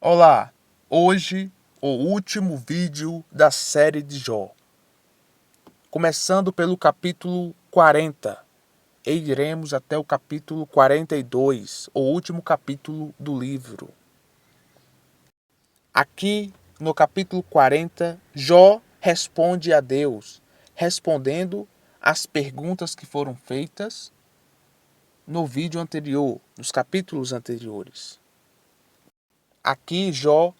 Olá, hoje o último vídeo da série de Jó. Começando pelo capítulo 40 e iremos até o capítulo 42, o último capítulo do livro. Aqui no capítulo 40, Jó responde a Deus, respondendo às perguntas que foram feitas no vídeo anterior, nos capítulos anteriores. Aqui Jó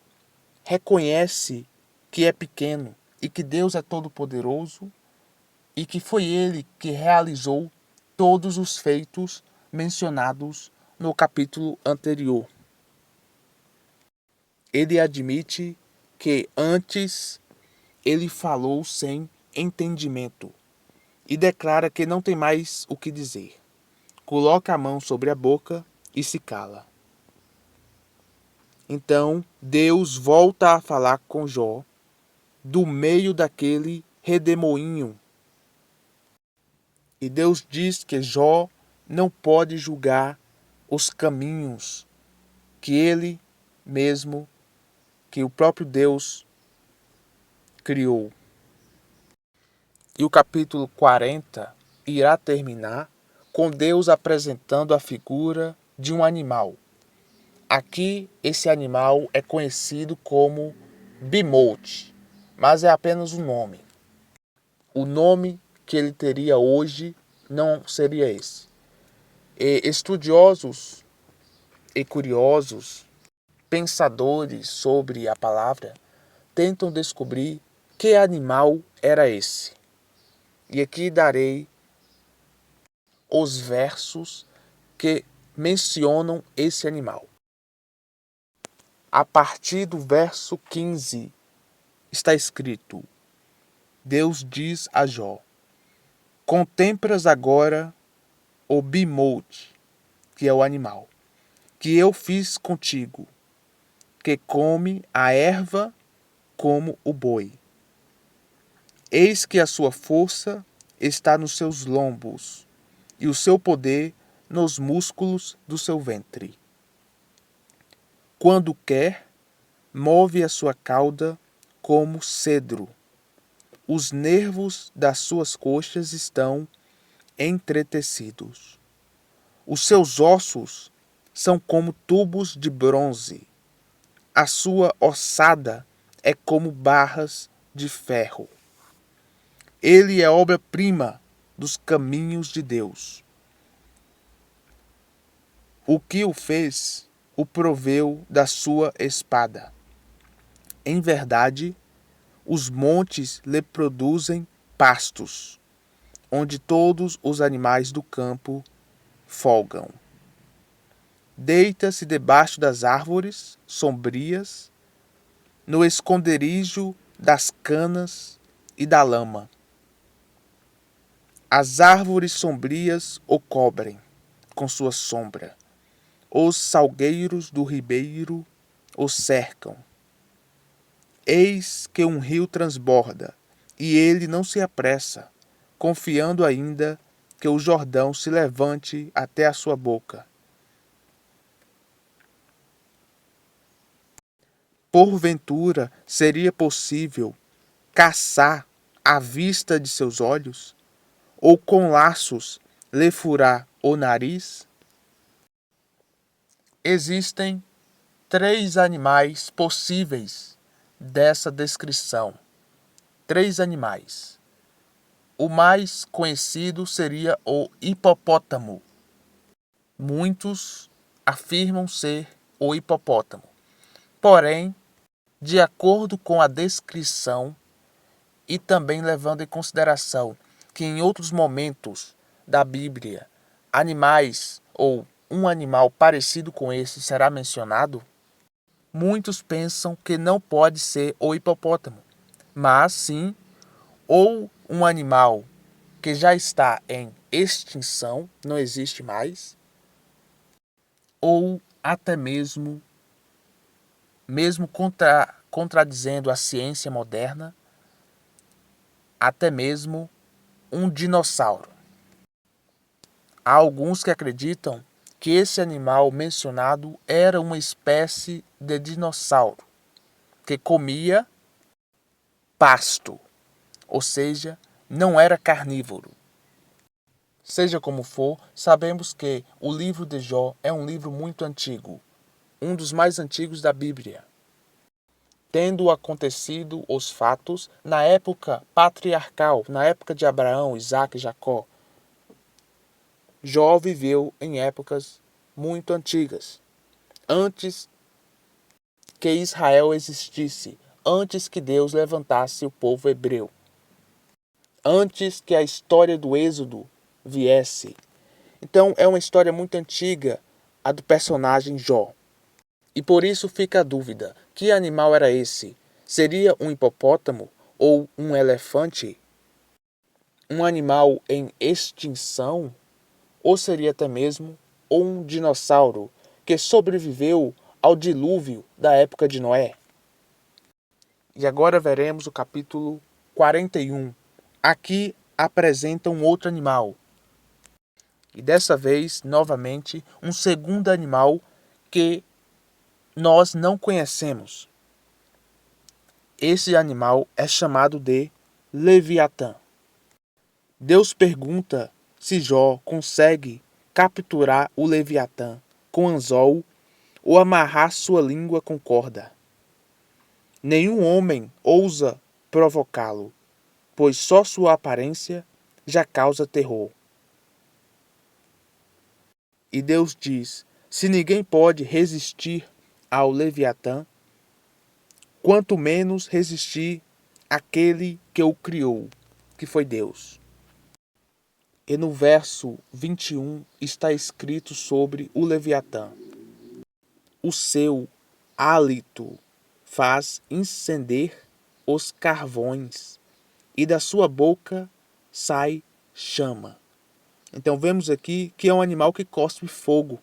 reconhece que é pequeno e que Deus é todo-poderoso e que foi Ele que realizou todos os feitos mencionados no capítulo anterior. Ele admite que antes ele falou sem entendimento e declara que não tem mais o que dizer. Coloca a mão sobre a boca e se cala. Então Deus volta a falar com Jó do meio daquele redemoinho. E Deus diz que Jó não pode julgar os caminhos que ele mesmo, que o próprio Deus criou. E o capítulo 40 irá terminar com Deus apresentando a figura de um animal. Aqui esse animal é conhecido como Bimote, mas é apenas um nome. O nome que ele teria hoje não seria esse. E estudiosos e curiosos, pensadores sobre a palavra, tentam descobrir que animal era esse. E aqui darei os versos que mencionam esse animal. A partir do verso 15 está escrito: Deus diz a Jó: contemplas agora o bimote, que é o animal, que eu fiz contigo, que come a erva como o boi. Eis que a sua força está nos seus lombos, e o seu poder nos músculos do seu ventre. Quando quer, move a sua cauda como cedro. Os nervos das suas coxas estão entretecidos. Os seus ossos são como tubos de bronze. A sua ossada é como barras de ferro. Ele é obra-prima dos caminhos de Deus. O que o fez, o proveu da sua espada. Em verdade, os montes lhe produzem pastos, onde todos os animais do campo folgam. Deita-se debaixo das árvores sombrias, no esconderijo das canas e da lama. As árvores sombrias o cobrem com sua sombra. Os salgueiros do ribeiro o cercam. Eis que um rio transborda, e ele não se apressa, confiando ainda que o Jordão se levante até a sua boca. Porventura seria possível caçar à vista de seus olhos? Ou com laços lhe furar o nariz? Existem 3 animais possíveis dessa descrição. 3 animais. O mais conhecido seria o hipopótamo. Muitos afirmam ser o hipopótamo. Porém, de acordo com a descrição e também levando em consideração que em outros momentos da Bíblia, animais ou um animal parecido com esse será mencionado, muitos pensam que não pode ser o hipopótamo, mas sim ou um animal que já está em extinção, não existe mais, ou até mesmo contradizendo a ciência moderna, até mesmo um dinossauro. Há alguns que acreditam que esse animal mencionado era uma espécie de dinossauro que comia pasto, ou seja, não era carnívoro. Seja como for, sabemos que o livro de Jó é um livro muito antigo, um dos mais antigos da Bíblia, tendo acontecido os fatos na época patriarcal, na época de Abraão, Isaque e Jacó. Jó viveu em épocas muito antigas, antes que Israel existisse, antes que Deus levantasse o povo hebreu, antes que a história do Êxodo viesse. Então é uma história muito antiga, a do personagem Jó. E por isso fica a dúvida, que animal era esse? Seria um hipopótamo ou um elefante? Um animal em extinção? Ou seria até mesmo um dinossauro que sobreviveu ao dilúvio da época de Noé? E agora veremos o capítulo 41. Aqui apresenta um outro animal. E dessa vez, novamente, um segundo animal que nós não conhecemos. Esse animal é chamado de Leviatã. Deus pergunta se Jó consegue capturar o Leviatã com anzol ou amarrar sua língua com corda. Nenhum homem ousa provocá-lo, pois só sua aparência já causa terror. E Deus diz: se ninguém pode resistir ao Leviatã, quanto menos resistir àquele que o criou, que foi Deus. E no verso 21 está escrito sobre o Leviatã: o seu hálito faz incender os carvões, e da sua boca sai chama. Então vemos aqui que é um animal que cospe fogo.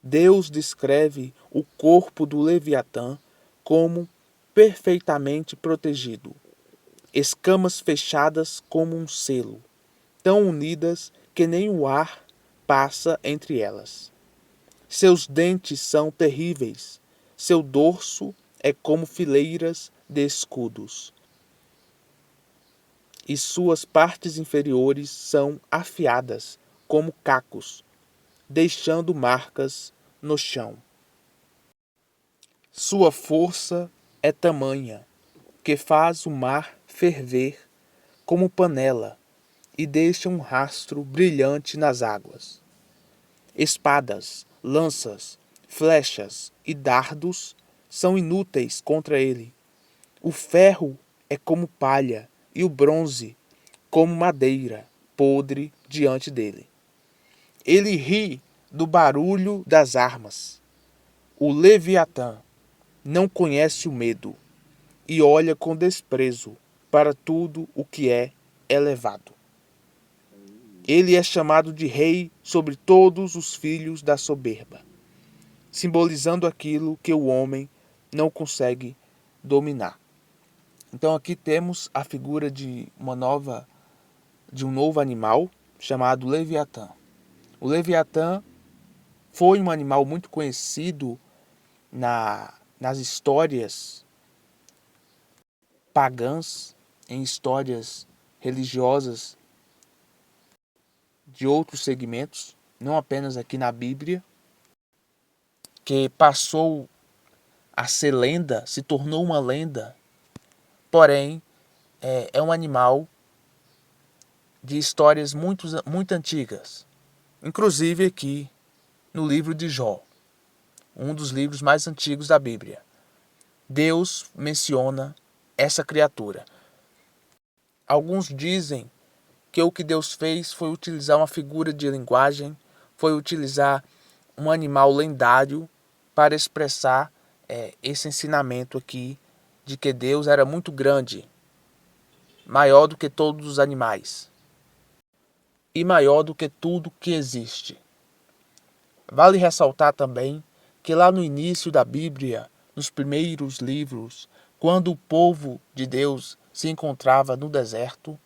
Deus descreve o corpo do Leviatã como perfeitamente protegido, escamas fechadas como um selo, tão unidas que nem o ar passa entre elas. Seus dentes são terríveis, seu dorso é como fileiras de escudos, e suas partes inferiores são afiadas como cacos, deixando marcas no chão. Sua força é tamanha que faz o mar ferver como panela e deixa um rastro brilhante nas águas. Espadas, lanças, flechas e dardos são inúteis contra ele. O ferro é como palha e o bronze como madeira podre diante dele. Ele ri do barulho das armas. O Leviatã não conhece o medo e olha com desprezo para tudo o que é elevado. Ele é chamado de rei sobre todos os filhos da soberba, simbolizando aquilo que o homem não consegue dominar. Então aqui temos a figura de um novo animal chamado Leviatã. O Leviatã foi um animal muito conhecido nas histórias pagãs, em histórias religiosas de outros segmentos, não apenas aqui na Bíblia, que passou a ser lenda, se tornou uma lenda, porém é um animal de histórias muito antigas, inclusive aqui no livro de Jó, um dos livros mais antigos da Bíblia. Deus menciona essa criatura. Alguns dizem que o que Deus fez foi utilizar uma figura de linguagem, foi utilizar um animal lendário para expressar esse ensinamento aqui de que Deus era muito grande, maior do que todos os animais e maior do que tudo que existe. Vale ressaltar também que lá no início da Bíblia, nos primeiros livros, quando o povo de Deus se encontrava no deserto,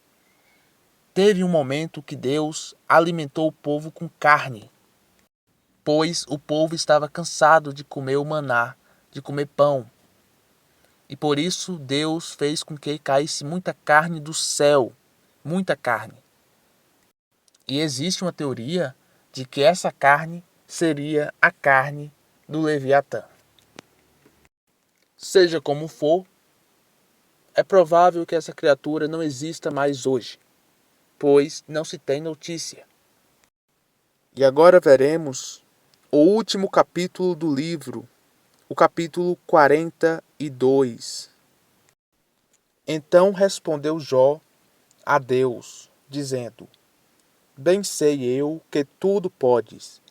teve um momento que Deus alimentou o povo com carne. pois o povo estava cansado de comer o maná, de comer pão. E por isso Deus fez com que caísse muita carne do céu, muita carne. E existe uma teoria de que essa carne seria a carne do Leviatã. Seja como for, é provável que essa criatura não exista mais hoje, pois não se tem notícia. E agora veremos o último capítulo do livro, o capítulo 42. Então respondeu Jó a Deus, dizendo: Bem sei eu que tudo podes,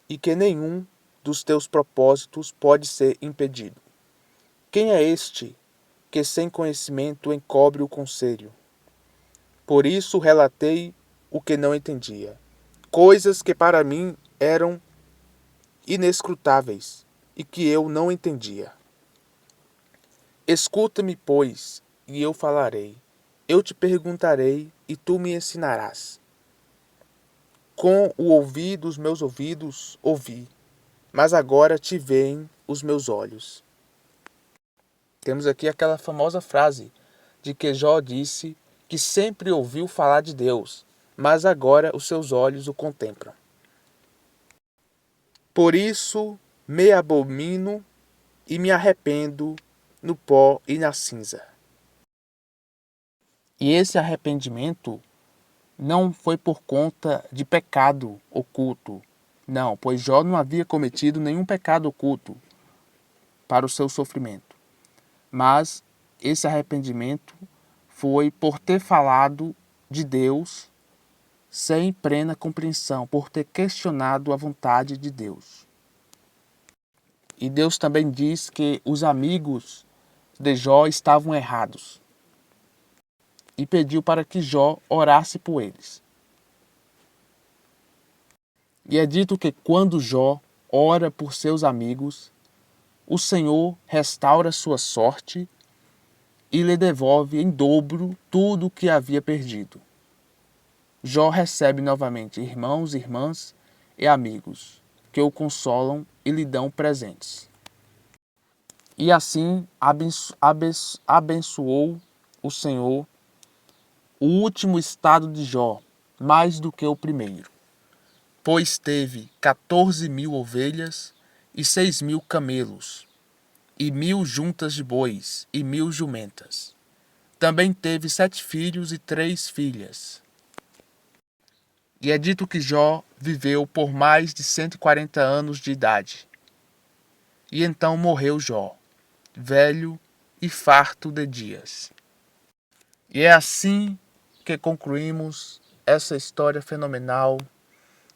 e que nenhum dos teus propósitos pode ser impedido. Quem é este que sem conhecimento encobre o conselho? Por isso relatei o que não entendia, coisas que para mim eram inescrutáveis e que eu não entendia. Escuta-me, pois, e eu falarei. Eu te perguntarei e tu me ensinarás. Com o ouvir dos meus ouvidos ouvi, mas agora te veem os meus olhos. Temos aqui aquela famosa frase de que Jó disse que sempre ouviu falar de Deus, mas agora os seus olhos o contemplam. Por isso me abomino e me arrependo no pó e na cinza. E esse arrependimento não foi por conta de pecado oculto. Não, pois Jó não havia cometido nenhum pecado oculto para o seu sofrimento. Mas esse arrependimento foi por ter falado de Deus sem plena compreensão, por ter questionado a vontade de Deus. E Deus também diz que os amigos de Jó estavam errados e pediu para que Jó orasse por eles. E é dito que quando Jó ora por seus amigos, o Senhor restaura sua sorte e lhe devolve em dobro tudo o que havia perdido. Jó recebe novamente irmãos, irmãs e amigos que o consolam e lhe dão presentes. E assim abençoou o Senhor o último estado de Jó, mais do que o primeiro, pois teve 14.000 ovelhas e 6.000 camelos, e 1.000 juntas de bois e 1.000 jumentas. Também teve 7 filhos e 3 filhas. E é dito que Jó viveu por mais de 140 anos de idade. E então morreu Jó, velho e farto de dias. E é assim que concluímos essa história fenomenal,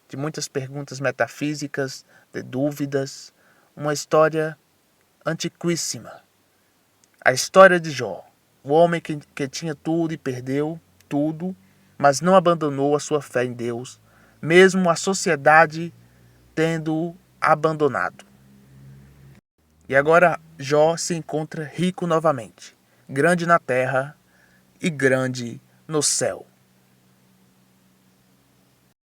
de muitas perguntas metafísicas, de dúvidas, uma história antiquíssima. A história de Jó, o homem que tinha tudo e perdeu tudo, mas não abandonou a sua fé em Deus, mesmo a sociedade tendo-o abandonado. E agora Jó se encontra rico novamente, grande na terra e grande no céu.